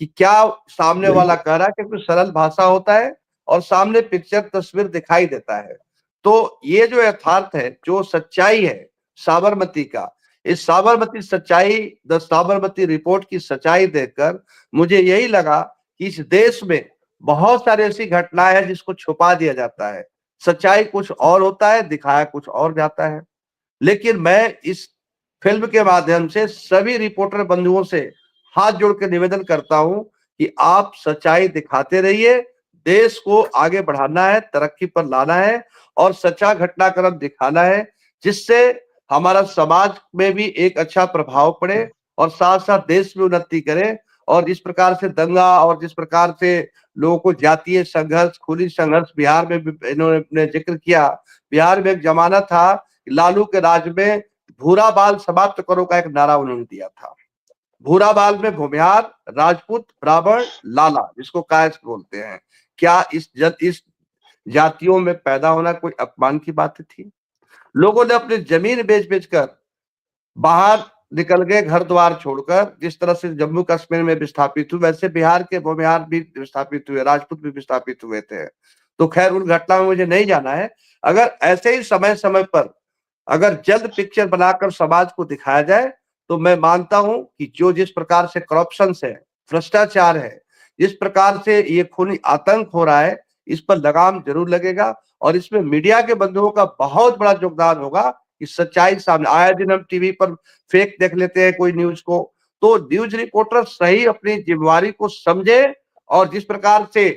S3: कि क्या सामने वाला कह रहा है, क्योंकि सरल भाषा होता है और सामने पिक्चर तस्वीर दिखाई देता है। तो ये जो यथार्थ है, जो सच्चाई है साबरमती का, इस साबरमती सच्चाई, द साबरमती रिपोर्ट की सच्चाई देखकर मुझे यही लगा कि इस देश में बहुत सारी ऐसी घटनाएं हैं जिसको छुपा दिया जाता है। सच्चाई कुछ और होता है, दिखाया कुछ और जाता है। लेकिन मैं इस फिल्म के माध्यम से सभी रिपोर्टर बंधुओं से हाथ जोड़ के निवेदन करता हूं कि आप सच्चाई दिखाते रहिए। देश को आगे बढ़ाना है, तरक्की पर लाना है और सच्चा घटनाक्रम दिखाना है, जिससे हमारा समाज में भी एक अच्छा प्रभाव पड़े और साथ साथ देश में उन्नति करे। और जिस प्रकार से दंगा और जिस प्रकार से लोगों को जातीय संघर्ष, खुली संघर्ष बिहार में भी इन्होंने जिक्र किया। बिहार में एक जमाना था, लालू के राज में भूरा बाल समाप्त करो का एक नारा उन्होंने दिया था। भूरा बाल में भूमिहार, राजपूत, ब्राह्मण, लाला, जिसको कायस्थ बोलते हैं। क्या इस जातियों में पैदा होना कोई अपमान की बात थी? लोगों ने अपनी जमीन बेच बेचकर बाहर निकल गए, घर द्वार छोड़कर। जिस तरह से जम्मू कश्मीर में विस्थापित हुए, वैसे बिहार के भूमिहार भी विस्थापित हुए, राजपूत भी विस्थापित हुए थे। तो खैर उन घटना में मुझे नहीं जाना है। अगर ऐसे ही समय समय पर अगर जल्द पिक्चर बनाकर समाज को दिखाया जाए तो मैं मानता हूं कि जो जिस प्रकार से करप्शन है, भ्रष्टाचार है, जिस प्रकार से ये खूनी आतंक हो रहा है, इस पर लगाम जरूर लगेगा। और इसमें मीडिया के बंधुओं का बहुत बड़ा योगदान होगा कि सच्चाई सामने आए। दिन हम टीवी पर फेक देख लेते हैं कोई न्यूज को, तो न्यूज रिपोर्टर सही अपनी जिम्मेवारी को समझे। और जिस प्रकार से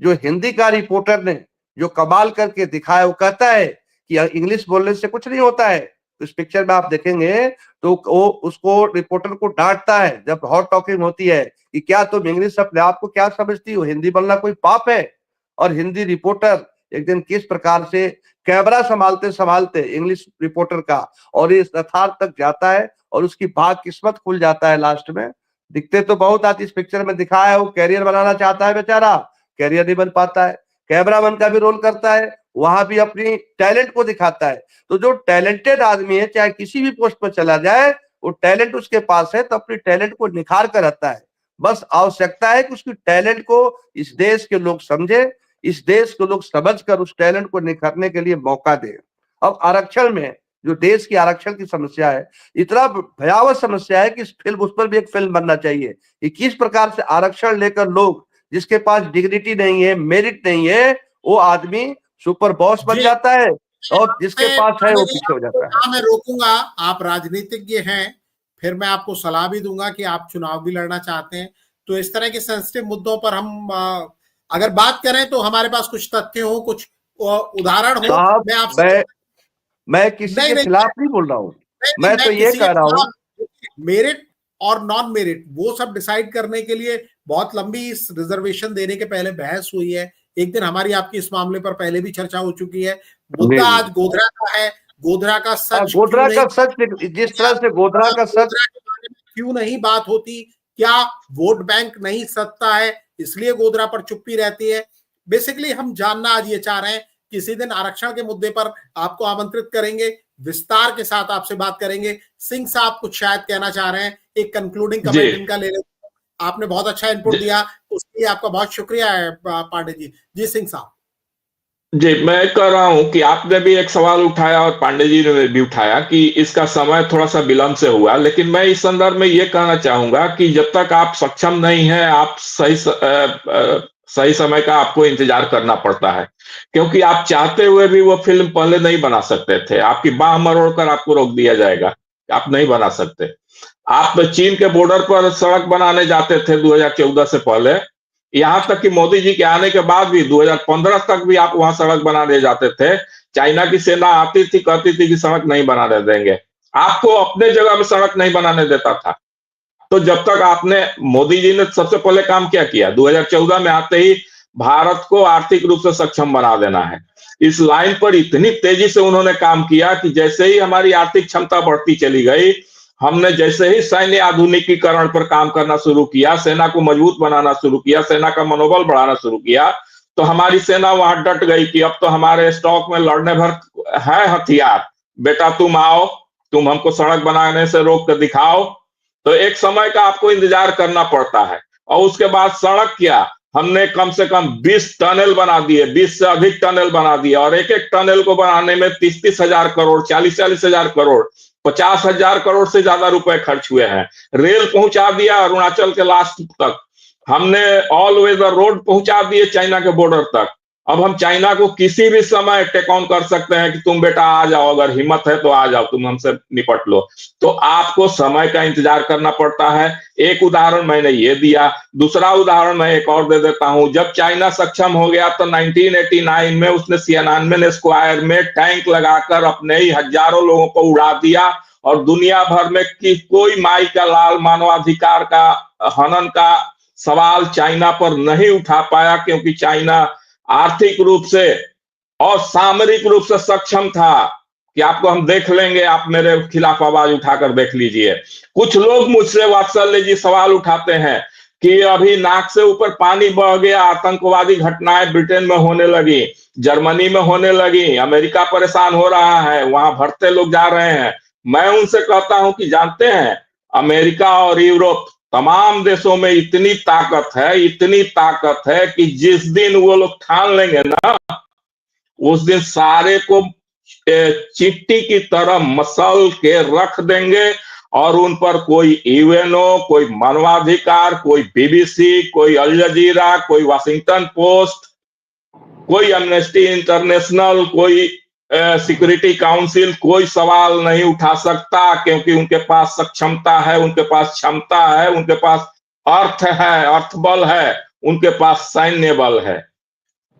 S3: जो हिंदी का रिपोर्टर ने जो कमाल करके दिखाया, वो कहता है कि इंग्लिश बोलने से कुछ नहीं होता है। तो इस पिक्चर में आप देखेंगे तो वो उसको रिपोर्टर को डांटता है जब हॉट टॉकिंग होती है कि क्या तुम इंग्लिश अपने आप को क्या समझती हो, हिंदी बोलना कोई पाप है। और हिंदी रिपोर्टर एक दिन किस प्रकार से कैमरा संभालते संभालते इंग्लिश रिपोर्टर का और इस यथार्थ तक जाता है और उसकी भाग किस्मत खुल जाता है। लास्ट में दिखते तो बहुत आज इस पिक्चर में दिखाया है, वो कैरियर बनाना चाहता है बेचारा, कैरियर नहीं बन पाता है। कैमरामैन का भी रोल करता है, वहां भी अपनी टैलेंट को दिखाता है। तो जो टैलेंटेड आदमी है, चाहे किसी भी पोस्ट पर चला जाए, वो टैलेंट उसके पास है तो अपनी टैलेंट को निखार कर रहता है। बस आवश्यकता है कि उसकी टैलेंट को इस देश के लोग समझे, इस देश को लोग समझकर उस टैलेंट को निखारने के लिए मौका दे। अब आरक्षण में जो देश की आरक्षण की समस्या है, इतना भयावह समस्या है कि इस फिल्म, उस पर भी एक फिल्म बनना चाहिए कि किस प्रकार से आरक्षण लेकर लोग, जिसके पास डिग्निटी नहीं है, मेरिट नहीं है, वो आदमी सुपर बॉस बन जाता है और जिसके पास है वो पीछे हो जाता है।
S1: मैं रोकूंगा, आप राजनीतिज्ञ हैं, फिर मैं आपको सलाह भी दूंगा कि आप चुनाव भी लड़ना चाहते हैं। तो इस तरह के सेंसिटिव मुद्दों पर हम अगर बात करें तो हमारे पास कुछ तथ्य हो, कुछ उदाहरण हो। मैं आपसे
S3: मैं किसी के खिलाफ नहीं बोल रहा हूँ, मैं तो ये कह रहा हूँ
S1: मेरिट और नॉन मेरिट वो सब डिसाइड करने के लिए बहुत लंबी इस रिजर्वेशन देने के पहले बहस हुई है। एक दिन हमारी आपकी इस मामले पर पहले भी चर्चा हो चुकी है। मुद्दा आज गोधरा का है। गोधरा का सच,
S3: गोधरा का सच, जिस तरह से गोधरा का सच
S1: क्यों नहीं बात होती, क्या वोट बैंक नहीं सत्ता है इसलिए गोधरा पर चुप्पी रहती है। बेसिकली हम जानना आज ये चाह रहे हैं। किसी दिन आरक्षण के मुद्दे पर आपको आमंत्रित करेंगे, विस्तार के साथ आपसे बात करेंगे। सिंह साहब कुछ शायद कहना चाह रहे हैं, एक कंक्लूडिंग कमेंट इनका ले लेते हैं। आपने बहुत अच्छा इनपुट दिया, उसके लिए आपका बहुत शुक्रिया है पांडे जी। जी सिंह साहब।
S4: जी, मैं कह रहा हूं कि आपने भी एक सवाल उठाया और पांडे जी ने भी उठाया कि इसका समय थोड़ा सा विलंब से हुआ, लेकिन मैं इस संदर्भ में ये कहना चाहूंगा कि जब तक आप सक्षम नहीं हैं, आप सही समय का आपको इंतजार करना पड़ता है, क्योंकि आप चाहते हुए भी वो फिल्म पहले नहीं बना सकते थे। आपकी बाह मरोड़कर आपको रोक दिया जाएगा, आप नहीं बना सकते। आप चीन के बॉर्डर पर सड़क बनाने जाते थे 2014 से पहले, यहां तक कि मोदी जी के आने के बाद भी 2015 तक भी आप वहां सड़क बनाने जाते थे। चाइना की सेना आती थी, कहती थी कि सड़क नहीं बनाने देंगे, आपको अपने जगह में सड़क नहीं बनाने देता था। तो जब तक आपने, मोदी जी ने सबसे पहले काम क्या किया, 2014 में आते ही भारत को आर्थिक रूप से सक्षम बना देना है। इस लाइन पर इतनी तेजी से उन्होंने काम किया कि जैसे ही हमारी आर्थिक क्षमता बढ़ती चली गई, हमने जैसे ही सैन्य आधुनिकीकरण पर काम करना शुरू किया, सेना को मजबूत बनाना शुरू किया, सेना का मनोबल बढ़ाना शुरू किया, तो हमारी सेना वहां डट गई कि अब तो हमारे स्टॉक में लड़ने भर है हथियार, बेटा तुम आओ, तुम हमको सड़क बनाने से रोक कर दिखाओ। तो एक समय का आपको इंतजार करना पड़ता है। और उसके बाद सड़क क्या, हमने कम से कम 20 टनल बना दिए, 20 से अधिक टनल बना दिए, और एक एक टनल को बनाने में 30-30 हजार करोड़, 40-40 हजार करोड़, 50,000 करोड़ से ज्यादा रुपए खर्च हुए हैं। रेल पहुंचा दिया अरुणाचल के लास्ट तक, हमने ऑल वेदर रोड पहुंचा दिए चाइना के बॉर्डर तक। अब हम चाइना को किसी भी समय टेक ऑन कर सकते हैं कि तुम बेटा आ जाओ, अगर हिम्मत है तो आ जाओ, तुम हमसे निपट लो। तो आपको समय का इंतजार करना पड़ता है। एक उदाहरण मैंने ये दिया, दूसरा उदाहरण मैं एक और दे देता हूं। जब चाइना सक्षम हो गया तो 1989 में उसने सियानानमेन स्क्वायर में टैंक लगाकर अपने ही हजारों लोगों को उड़ा दिया, और दुनिया भर में कि कोई माई का लाल मानवाधिकार का हनन का सवाल चाइना पर नहीं उठा पाया, क्योंकि चाइना आर्थिक रूप से और सामरिक रूप से सक्षम था कि आपको हम देख लेंगे, आप मेरे खिलाफ आवाज उठाकर देख लीजिए। कुछ लोग मुझसे वात्सल्य जी सवाल उठाते हैं कि अभी नाक से ऊपर पानी बह गया, आतंकवादी घटनाएं ब्रिटेन में होने लगी, जर्मनी में होने लगी, अमेरिका परेशान हो रहा है, वहां भरते लोग जा रहे हैं। मैं उनसे कहता हूं कि जानते हैं, अमेरिका और यूरोप तमाम देशों में इतनी ताकत है कि जिस दिन वो लोग ठान लेंगे ना, उस दिन सारे को चिट्टी की तरह मसल के रख देंगे, और उन पर कोई यूएनओ, कोई मानवाधिकार, कोई बीबीसी, कोई अल जजीरा, कोई वाशिंगटन पोस्ट, कोई एमनेस्टी इंटरनेशनल, कोई सिक्योरिटी काउंसिल कोई सवाल नहीं उठा सकता, क्योंकि उनके पास सक्षमता है, उनके पास क्षमता है, उनके पास अर्थ है, अर्थ बल है, उनके पास सैन्य बल है।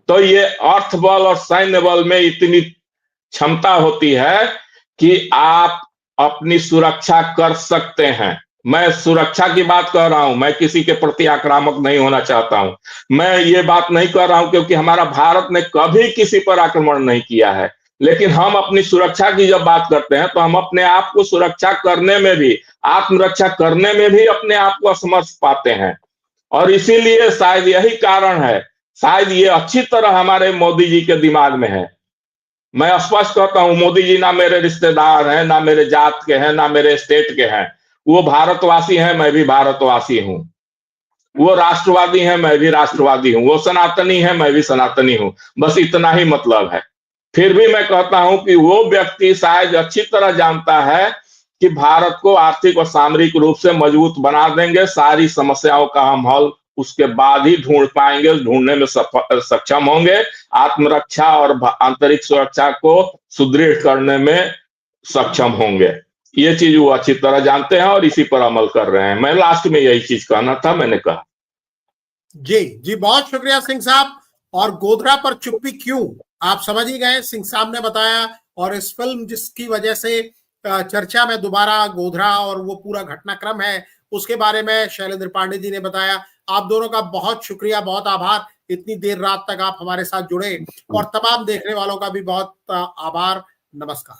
S4: तो ये अर्थ बल और सैन्य बल में इतनी क्षमता होती है कि आप अपनी सुरक्षा कर सकते हैं। मैं सुरक्षा की बात कर रहा हूं, मैं किसी के प्रति आक्रामक नहीं होना चाहता हूं। मैं ये बात नहीं कर रहा हूं क्योंकि हमारा भारत ने कभी किसी पर आक्रमण नहीं किया है, लेकिन हम अपनी सुरक्षा की जब बात करते हैं तो हम अपने आप को सुरक्षा करने में भी, आत्मरक्षा करने में भी अपने आप को असमर्थ पाते हैं। और इसीलिए शायद यही कारण है, शायद ये अच्छी तरह हमारे मोदी जी के दिमाग में है। मैं स्पष्ट कहता हूं, मोदी जी ना मेरे रिश्तेदार हैं, ना मेरे जात के हैं, ना मेरे स्टेट के हैं। वो भारतवासी हैं, मैं भी भारतवासी हूं। वो राष्ट्रवादी हैं, मैं भी राष्ट्रवादी हूं। वो सनातनी है, मैं भी सनातनी हूं। बस इतना ही मतलब है। फिर भी मैं कहता हूं कि वो व्यक्ति शायद अच्छी तरह जानता है कि भारत को आर्थिक और सामरिक रूप से मजबूत बना देंगे, सारी समस्याओं का हम हल उसके बाद ही ढूंढ पाएंगे, ढूंढने में सक्षम होंगे, आत्मरक्षा और आंतरिक सुरक्षा को सुदृढ़ करने में सक्षम होंगे। ये चीज वो अच्छी तरह जानते हैं और इसी पर अमल कर रहे हैं। मैं लास्ट में यही चीज कहना था, मैंने कहा।
S1: जी, बहुत शुक्रिया सिंह साहब। और गोधरा पर चुप्पी क्यों, आप समझ ही गए, सिंह साहब ने बताया। और इस फिल्म जिसकी वजह से चर्चा में दोबारा गोधरा और वो पूरा घटनाक्रम है, उसके बारे में शैलेंद्र पांडे जी ने बताया। आप दोनों का बहुत शुक्रिया, बहुत आभार, इतनी देर रात तक आप हमारे साथ जुड़े। और तमाम देखने वालों का भी बहुत आभार। नमस्कार।